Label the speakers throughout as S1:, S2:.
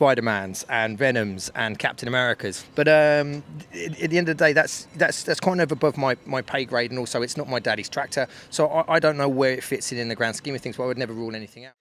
S1: Spider-Mans and Venoms and Captain Americas. But at the end of the day, that's kind of above my pay grade, and also it's not my daddy's tractor, so I don't know where it fits in the grand scheme of things, but I would never rule anything out.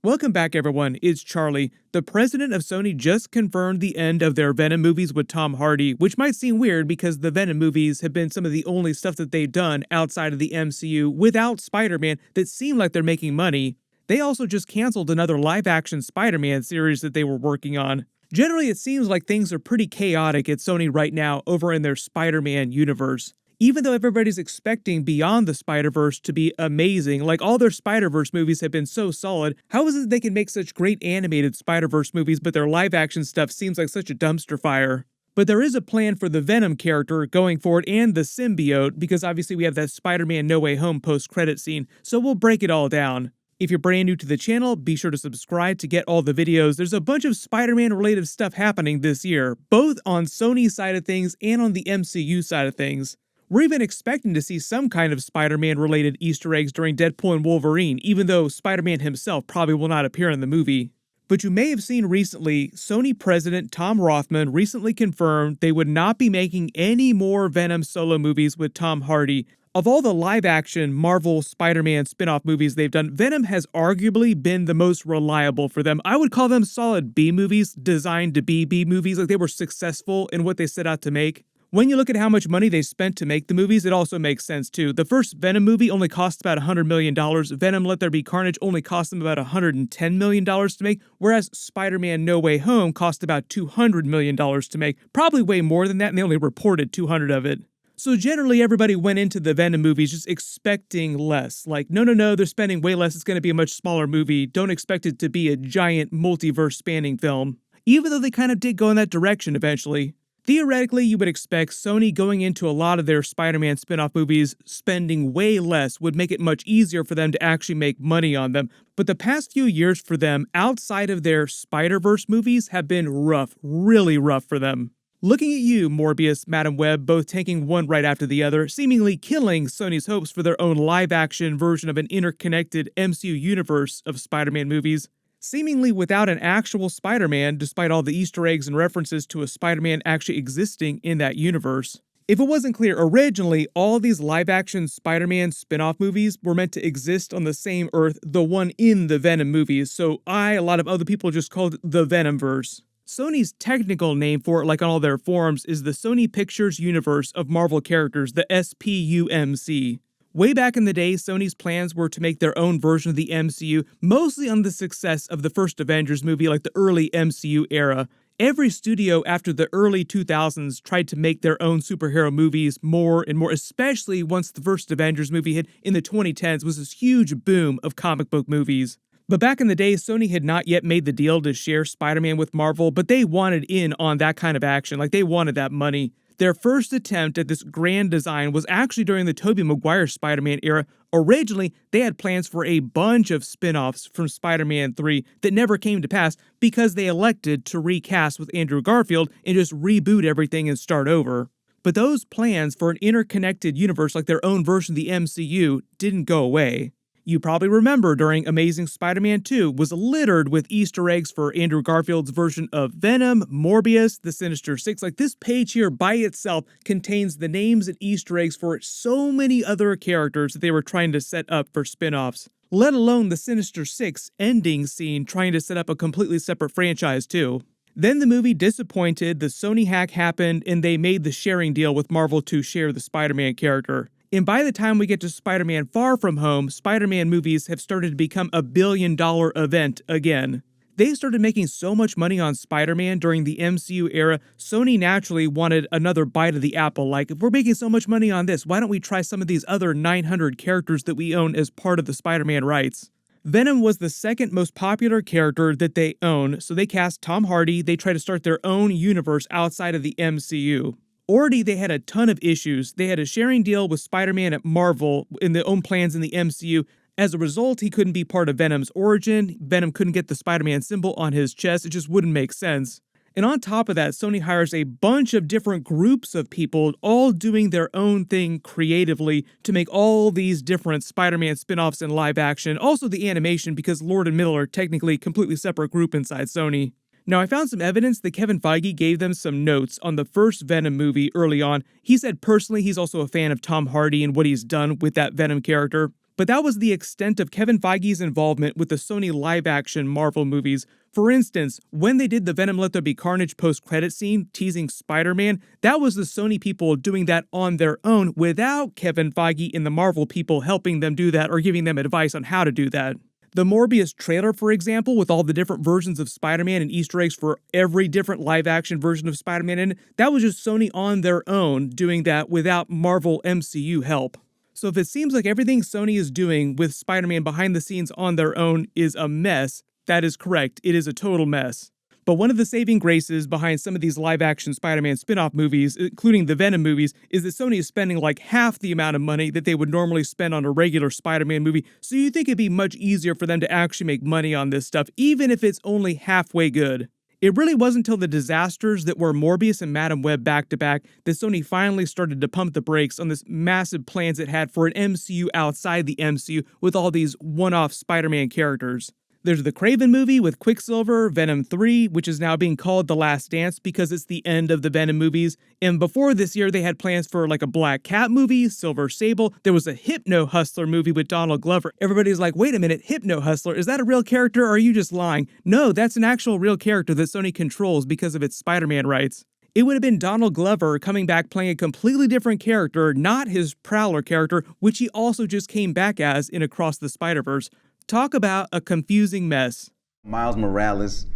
S2: Welcome back, everyone. It's Charlie. The president of Sony just confirmed the end of their Venom movies with Tom Hardy, which might seem weird because the Venom movies have been some of the only stuff that they've done outside of the MCU without Spider-Man that seem like they're making money. They also just canceled another live-action Spider-Man series that they were working on. Generally, it seems like things are pretty chaotic at Sony right now over in their Spider-Man universe. Even though everybody's expecting Beyond the Spider-Verse to be amazing, like all their Spider-Verse movies have been so solid, how is it they can make such great animated Spider-Verse movies but their live-action stuff seems like such a dumpster fire? But there is a plan for the Venom character going forward and the Symbiote, because obviously we have that Spider-Man No Way Home post-credit scene, so we'll break it all down. If you're brand new to the channel, be sure to subscribe to get all the videos. There's a bunch of Spider-Man related stuff happening this year, both on Sony's side of things and on the MCU side of things. We're even expecting to see some kind of Spider-Man related Easter eggs during Deadpool and Wolverine, even though Spider-Man himself probably will not appear in the movie. But you may have seen recently, Sony president Tom Rothman recently confirmed they would not be making any more Venom solo movies with Tom Hardy. Of all the live-action Marvel Spider-Man spin-off movies they've done, Venom has arguably been the most reliable for them. I would call them solid B movies, designed to be B movies, like they were successful in what they set out to make. When you look at how much money they spent to make the movies, it also makes sense too. The first Venom movie only cost about $100 million. Venom Let There Be Carnage only cost them about $110 million to make, whereas Spider-Man No Way Home cost about $200 million to make. Probably way more than that, and they only reported 200 of it. So generally everybody went into the Venom movies just expecting less. Like, no, they're spending way less, it's going to be a much smaller movie. Don't expect it to be a giant multiverse spanning film. Even though they kind of did go in that direction eventually. Theoretically, you would expect Sony going into a lot of their Spider-Man spin-off movies spending way less would make it much easier for them to actually make money on them. But the past few years for them, outside of their Spider-Verse movies, have been rough, really rough for them. Looking at you, Morbius, Madam Web, both taking one right after the other, seemingly killing Sony's hopes for their own live-action version of an interconnected MCU universe of Spider-Man movies. Seemingly without an actual Spider-Man, despite all the Easter eggs and references to a Spider-Man actually existing in that universe. If it wasn't clear, originally, all these live-action Spider-Man spin-off movies were meant to exist on the same Earth, the one in the Venom movies, so a lot of other people just called it the Venomverse. Sony's technical name for it, like on all their forums, is the Sony Pictures Universe of Marvel characters, the SPUMC. Way back in the day, Sony's plans were to make their own version of the MCU, mostly on the success of the first Avengers movie, like the early MCU era. Every studio after the early 2000s tried to make their own superhero movies more and more, especially once the first Avengers movie hit in the 2010s, was this huge boom of comic book movies. But back in the day, Sony had not yet made the deal to share Spider-Man with Marvel, but they wanted in on that kind of action, like they wanted that money. Their first attempt at this grand design was actually during the Tobey Maguire Spider-Man era. Originally, they had plans for a bunch of spin-offs from Spider-Man 3 that never came to pass because they elected to recast with Andrew Garfield and just reboot everything and start over. But those plans for an interconnected universe like their own version of the MCU didn't go away. You probably remember during Amazing Spider-Man 2 was littered with Easter eggs for Andrew Garfield's version of Venom, Morbius, the Sinister Six. Like this page here by itself contains the names and Easter eggs for so many other characters that they were trying to set up for spin-offs. Let alone the Sinister Six ending scene trying to set up a completely separate franchise too. Then the movie disappointed, the Sony hack happened, and they made the sharing deal with Marvel to share the Spider-Man character. And by the time we get to Spider-Man Far From Home, Spider-Man movies have started to become a billion-dollar event again. They started making so much money on Spider-Man during the MCU era, Sony naturally wanted another bite of the apple. Like, if we're making so much money on this, why don't we try some of these other 900 characters that we own as part of the Spider-Man rights? Venom was the second most popular character that they own, so they cast Tom Hardy. They tried to start their own universe outside of the MCU. Already, they had a ton of issues. They had a sharing deal with Spider-Man at Marvel in their own plans in the MCU. As a result, he couldn't be part of Venom's origin. Venom couldn't get the Spider-Man symbol on his chest. It just wouldn't make sense. And on top of that, Sony hires a bunch of different groups of people, all doing their own thing creatively to make all these different Spider-Man spin-offs in live action. Also the animation, because Lord and Miller are technically a completely separate group inside Sony. Now, I found some evidence that Kevin Feige gave them some notes on the first Venom movie early on. He said personally he's also a fan of Tom Hardy and what he's done with that Venom character. But that was the extent of Kevin Feige's involvement with the Sony live-action Marvel movies. For instance, when they did the Venom Let There Be Carnage post-credit scene teasing Spider-Man, that was the Sony people doing that on their own without Kevin Feige and the Marvel people helping them do that or giving them advice on how to do that. The Morbius trailer, for example, with all the different versions of Spider-Man and Easter eggs for every different live-action version of Spider-Man in it, that was just Sony on their own doing that without Marvel MCU help. So if it seems like everything Sony is doing with Spider-Man behind the scenes on their own is a mess, that is correct. It is a total mess. But one of the saving graces behind some of these live-action Spider-Man spin-off movies, including the Venom movies, is that Sony is spending like half the amount of money that they would normally spend on a regular Spider-Man movie, so you think it'd be much easier for them to actually make money on this stuff, even if it's only halfway good. It really wasn't until the disasters that were Morbius and Madam Web back-to-back that Sony finally started to pump the brakes on this massive plans it had for an MCU outside the MCU with all these one-off Spider-Man characters. There's the Kraven movie with Quicksilver, Venom 3, which is now being called The Last Dance because it's the end of the Venom movies. And before this year, they had plans for like a Black Cat movie, Silver Sable. There was a Hypno Hustler movie with Donald Glover. Everybody's like, wait a minute, Hypno Hustler, is that a real character or are you just lying? No, that's an actual real character that Sony controls because of its Spider-Man rights. It would have been Donald Glover coming back playing a completely different character, not his Prowler character, which he also just came back as in Across the Spider-Verse. Talk about a confusing mess.
S3: Miles Morales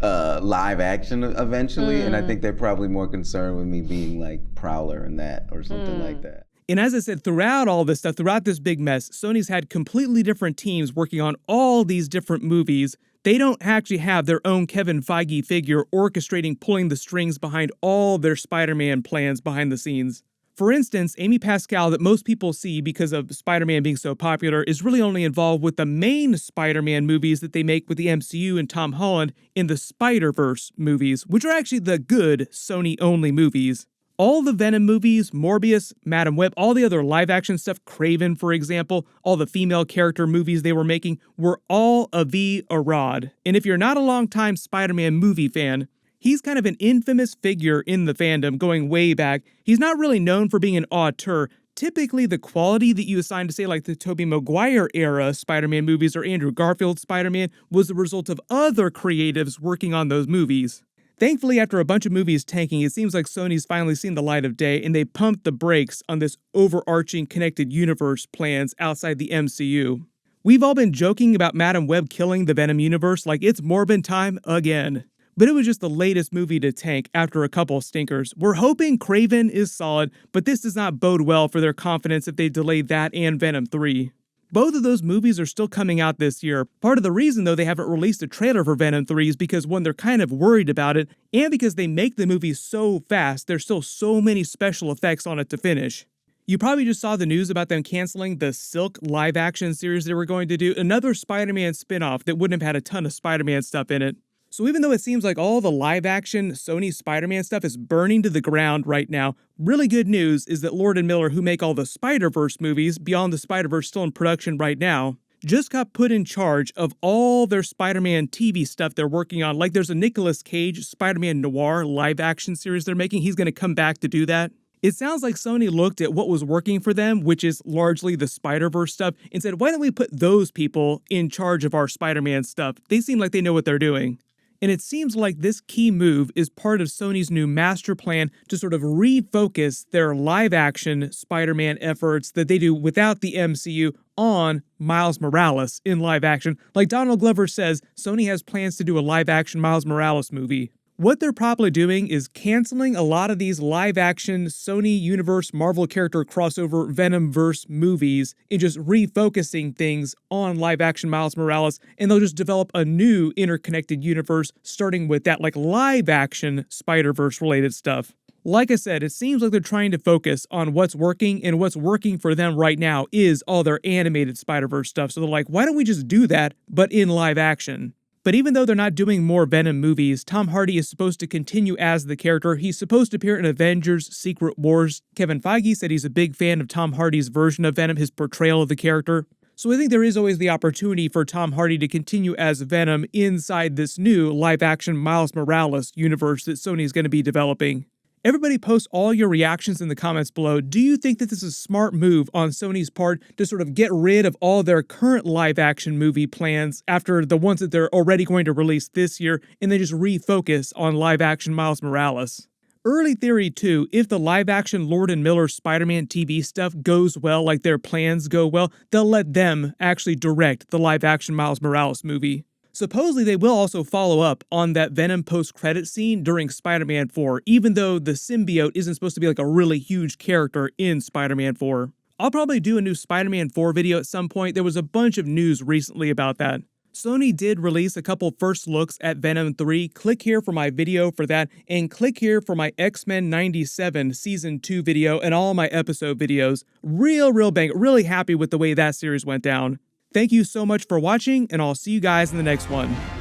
S3: live action eventually, and I think they're probably more concerned with me being like Prowler and that or something like that.
S2: And as I said, throughout all this stuff, throughout this big mess, Sony's had completely different teams working on all these different movies. They don't actually have their own Kevin Feige figure orchestrating, pulling the strings behind all their Spider-Man plans behind the scenes. For instance, Amy Pascal, that most people see because of Spider-Man being so popular, is really only involved with the main Spider-Man movies that they make with the MCU and Tom Holland in the Spider-Verse movies, which are actually the good Sony-only movies. All the Venom movies, Morbius, Madam Web, all the other live-action stuff, Kraven, for example, all the female character movies they were making, were all Avi Arad. And if you're not a long-time Spider-Man movie fan, he's kind of an infamous figure in the fandom going way back. He's not really known for being an auteur. Typically, the quality that you assign to, say, like the Tobey Maguire era Spider-Man movies or Andrew Garfield Spider-Man was the result of other creatives working on those movies. Thankfully, after a bunch of movies tanking, it seems like Sony's finally seen the light of day and they pumped the brakes on this overarching connected universe plans outside the MCU. We've all been joking about Madam Web killing the Venom universe like it's Morbin time again. But it was just the latest movie to tank after a couple of stinkers. We're hoping Kraven is solid, but this does not bode well for their confidence if they delay that and Venom 3. Both of those movies are still coming out this year. Part of the reason, though, they haven't released a trailer for Venom 3 is because, one, they're kind of worried about it, and because they make the movie so fast, there's still so many special effects on it to finish. You probably just saw the news about them canceling the Silk live-action series they were going to do, another Spider-Man spin-off that wouldn't have had a ton of Spider-Man stuff in it. So even though it seems like all the live-action Sony Spider-Man stuff is burning to the ground right now, really good news is that Lord & Miller, who make all the Spider-Verse movies, Beyond the Spider-Verse still in production right now, just got put in charge of all their Spider-Man TV stuff they're working on. Like there's a Nicolas Cage Spider-Man Noir live-action series they're making. He's going to come back to do that. It sounds like Sony looked at what was working for them, which is largely the Spider-Verse stuff, and said, why don't we put those people in charge of our Spider-Man stuff? They seem like they know what they're doing. And it seems like this key move is part of Sony's new master plan to sort of refocus their live-action Spider-Man efforts that they do without the MCU on Miles Morales in live action. Like Donald Glover says, Sony has plans to do a live-action Miles Morales movie. What they're probably doing is canceling a lot of these live-action Sony Universe Marvel character crossover Venomverse movies and just refocusing things on live-action Miles Morales, and they'll just develop a new interconnected universe starting with that like live-action Spider-Verse related stuff. Like I said, it seems like they're trying to focus on what's working, and what's working for them right now is all their animated Spider-Verse stuff. So they're like, why don't we just do that, but in live action? But even though they're not doing more Venom movies, Tom Hardy is supposed to continue as the character. He's supposed to appear in Avengers Secret Wars. Kevin Feige said he's a big fan of Tom Hardy's version of Venom, his portrayal of the character. So I think there is always the opportunity for Tom Hardy to continue as Venom inside this new live-action Miles Morales universe that Sony is going to be developing. Everybody post all your reactions in the comments below. Do you think that this is a smart move on Sony's part to sort of get rid of all their current live-action movie plans after the ones that they're already going to release this year and then just refocus on live-action Miles Morales? Early theory too, if the live-action Lord and Miller Spider-Man TV stuff goes well, like their plans go well, they'll let them actually direct the live-action Miles Morales movie. Supposedly they will also follow up on that Venom post-credit scene during Spider-Man 4, even though the symbiote isn't supposed to be like a really huge character in Spider-Man 4. I'll probably do a new Spider-Man 4 video at some point. There was a bunch of news recently about that. Sony did release a couple first looks at Venom 3. Click here for my video for that, and click here for my X-Men 97 Season 2 video and all my episode videos. Real bang. Really happy with the way that series went down. Thank you so much for watching, and I'll see you guys in the next one.